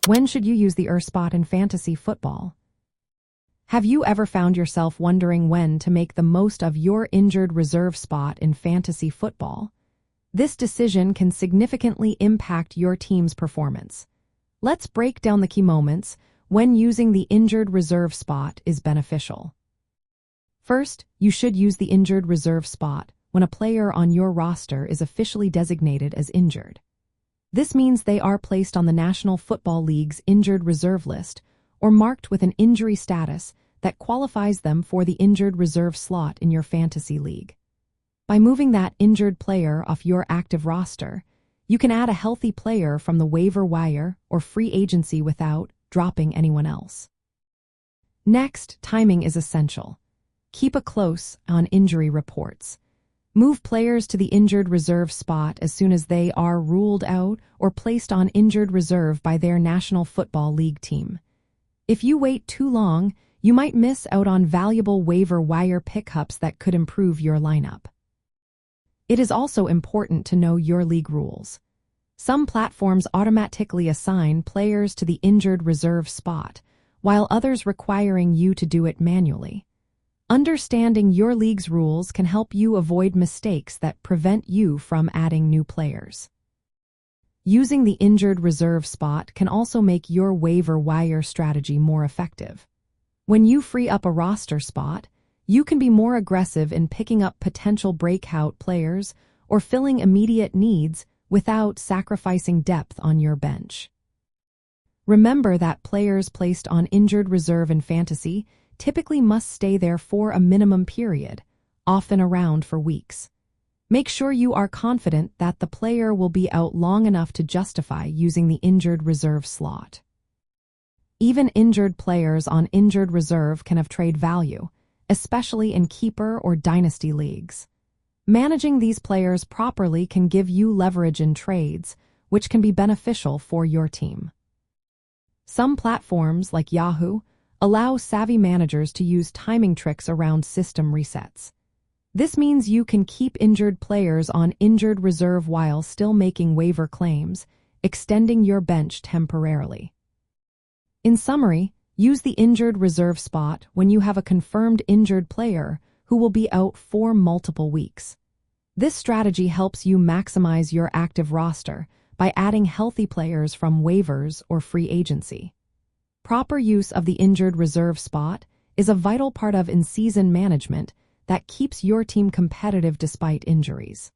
When should you use the spot in fantasy football? Have you ever found yourself wondering when to make the most of your injured reserve spot in fantasy football? This decision can significantly impact your team's performance. Let's break down the key moments when using the injured reserve spot is beneficial. First, you should use the injured reserve spot when a player on your roster is officially designated as injured. This means they are placed on the National Football League's injured reserve list or marked with an injury status that qualifies them for the injured reserve slot in your fantasy league. By moving that injured player off your active roster, you can add a healthy player from the waiver wire or free agency without dropping anyone else. Next, timing is essential. Keep a close eye on injury reports. Move players to the injured reserve spot as soon as they are ruled out or placed on injured reserve by their National Football League team. If you wait too long, you might miss out on valuable waiver wire pickups that could improve your lineup. It is also important to know your league rules. Some platforms automatically assign players to the injured reserve spot, while others requiring you to do it manually. Understanding your league's rules can help you avoid mistakes that prevent you from adding new players. Using the injured reserve spot can also make your waiver wire strategy more effective. When you free up a roster spot, you can be more aggressive in picking up potential breakout players or filling immediate needs without sacrificing depth on your bench. Remember that players placed on injured reserve in fantasy typically must stay there for a minimum period, often around for weeks. Make sure you are confident that the player will be out long enough to justify using the injured reserve slot. Even injured players on injured reserve can have trade value, especially in keeper or dynasty leagues. Managing these players properly can give you leverage in trades, which can be beneficial for your team. Some platforms, like Yahoo, allow savvy managers to use timing tricks around system resets. This means you can keep injured players on injured reserve while still making waiver claims, extending your bench temporarily. In summary, use the injured reserve spot when you have a confirmed injured player who will be out for multiple weeks. This strategy helps you maximize your active roster by adding healthy players from waivers or free agency. Proper use of the injured reserve spot is a vital part of in-season management that keeps your team competitive despite injuries.